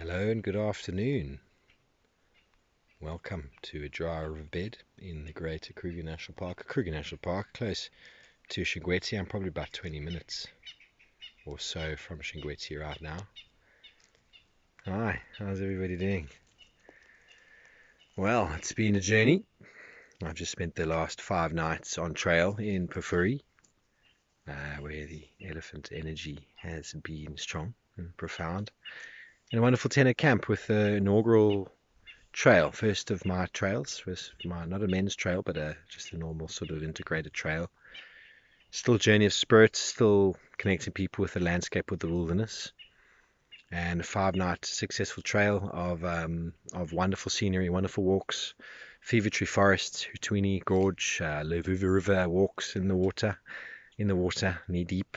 Hello and good afternoon. Welcome to a dry riverbed in the greater Kruger National Park. Kruger National Park, close to Shingweti. I'm probably about 20 minutes or so from Shingweti right now. Hi, how's everybody doing? Well, it's been a journey. I've just spent the last 5 nights on trail in Pafuri, where the elephant energy has been strong and profound. In a wonderful tenor camp with the inaugural trail, first of my trails, not a men's trail, but just a normal sort of integrated trail. Still a journey of spirit, still connecting people with the landscape, with the wilderness, and a 5 night successful trail of wonderful scenery, wonderful walks, Fever Tree Forest, Hutwini Gorge, Levuva River walks in the water, knee deep.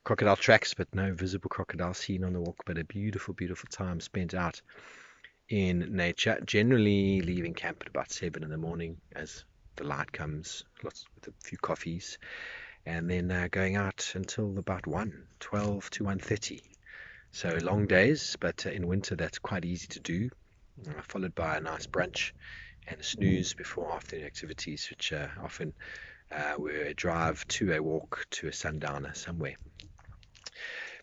Crocodile tracks, but no visible crocodile seen on the walk, but a beautiful, beautiful time spent out in nature, generally leaving camp at about 7 in the morning as the light comes, lots with a few coffees, and then going out until about 12 to 1:30. So long days, but in winter that's quite easy to do, followed by a nice brunch and a snooze before afternoon activities, which often were a drive to a walk to a sundowner somewhere.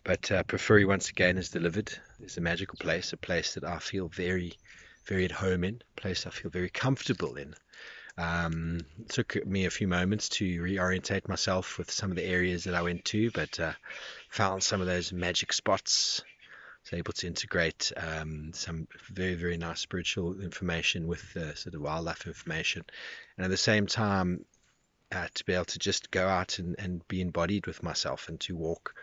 But Pafuri once again has delivered. It's a magical place, a place that I feel very, very at home in, a place I feel very comfortable in. It took me a few moments to reorientate myself with some of the areas that I went to, but found some of those magic spots. Was able to integrate some very, very nice spiritual information with sort of wildlife information, and at the same time to be able to just go out and be embodied with myself and to walk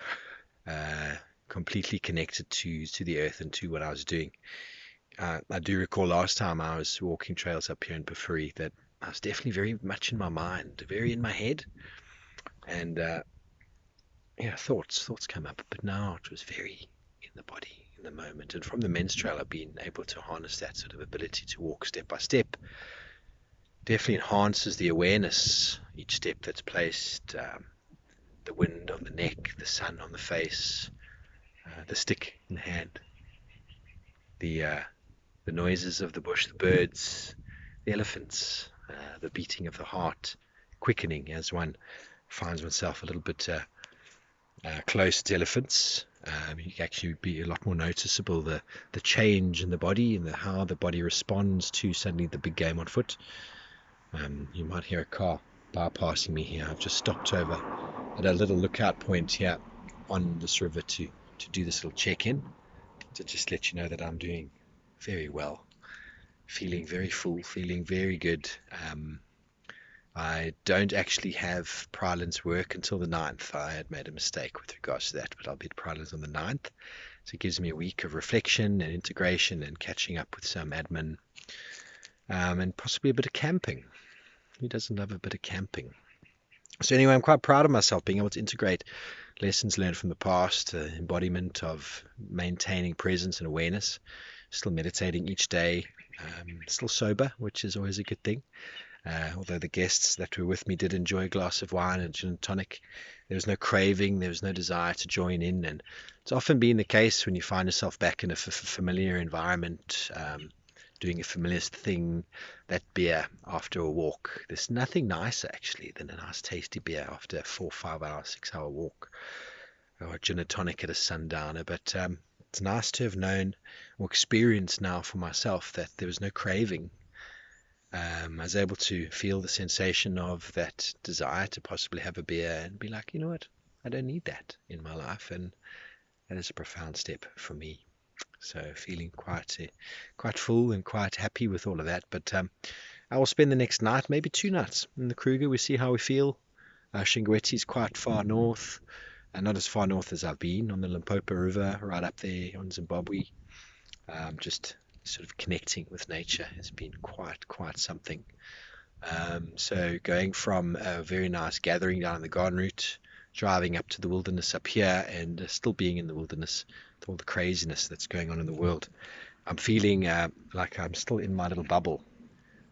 completely connected to the earth and to what I was doing. I do recall last time I was walking trails up here in Pafuri that I was definitely very much in my mind, very in my head, and thoughts come up. But now it was very in the body, in the moment. And from the men's trail, I've been able to harness that sort of ability to walk step by step. Definitely enhances the awareness each step that's placed. The wind on the neck, the sun on the face, the stick in the hand, the noises of the bush, the birds, the elephants, the beating of the heart, quickening as one finds oneself a little bit close to elephants. You can actually be a lot more noticeable the change in the body and how the body responds to suddenly the big game on foot. You might hear a car bypassing me here. I've just stopped over at a little lookout point here on this river to do this little check-in, to just let you know that I'm doing very well, feeling very full, feeling very good. I don't actually have Pridelands work until the 9th. I had made a mistake with regards to that, but I'll be at Pridelands on the 9th. So it gives me a week of reflection and integration and catching up with some admin, and possibly a bit of camping. Who doesn't love a bit of camping? So anyway, I'm quite proud of myself being able to integrate lessons learned from the past, embodiment of maintaining presence and awareness, still meditating each day, still sober, which is always a good thing. Although the guests that were with me did enjoy a glass of wine and gin and tonic, there was no craving, there was no desire to join in. And it's often been the case when you find yourself back in a familiar environment, doing a familiar thing, that beer after a walk. There's nothing nicer actually than a nice tasty beer after a 4, 5 hour, 6 hour walk, or a gin and tonic at a sundowner. But it's nice to have known or experienced now for myself that there was no craving. I was able to feel the sensation of that desire to possibly have a beer and be like, you know what, I don't need that in my life, and that is a profound step for me. So feeling quite full and quite happy with all of that. But I will spend the next night, maybe 2 nights in the Kruger. We see how we feel. Shingweti is quite far north, and not as far north as I've been, on the Limpopo River, right up there on Zimbabwe. Just sort of connecting with nature has been quite something. So going from a very nice gathering down the garden route, driving up to the wilderness up here, and still being in the wilderness with all the craziness that's going on in the world, I'm feeling like I'm still in my little bubble.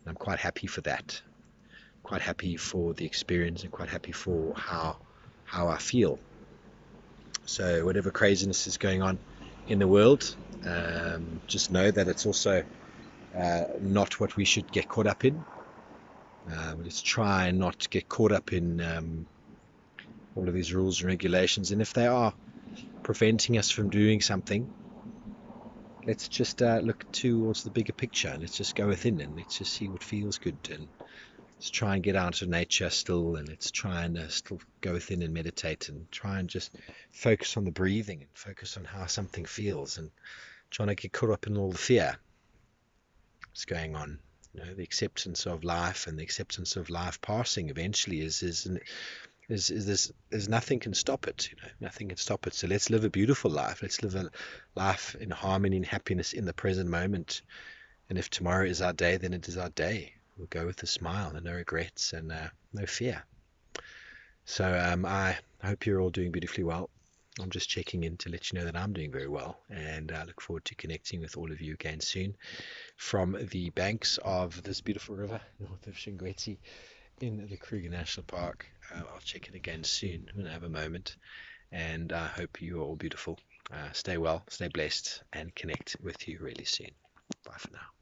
And I'm quite happy for that. Quite happy for the experience and quite happy for how I feel. So whatever craziness is going on in the world, Just know that it's also not what we should get caught up in. Let's try and not get caught up in all of these rules and regulations, and if they are preventing us from doing something, let's just look towards the bigger picture, and let's just go within and let's just see what feels good, and let's try and get out of nature still, and let's try and still go within and meditate and try and just focus on the breathing and focus on how something feels, and trying to get caught up in all the fear that's going on. The acceptance of life and the acceptance of life passing eventually is nothing can stop it. Nothing can stop it. So let's live a beautiful life. Let's live a life in harmony and happiness in the present moment. And if tomorrow is our day, then it is our day. We'll go with a smile and no regrets and no fear. So I hope you're all doing beautifully well. I'm just checking in to let you know that I'm doing very well, and I look forward to connecting with all of you again soon from the banks of this beautiful river north of Shingweti in the Kruger National Park. I'll check in again soon when I have a moment, and I hope you are all beautiful. Stay well, stay blessed, and connect with you really soon. Bye for now.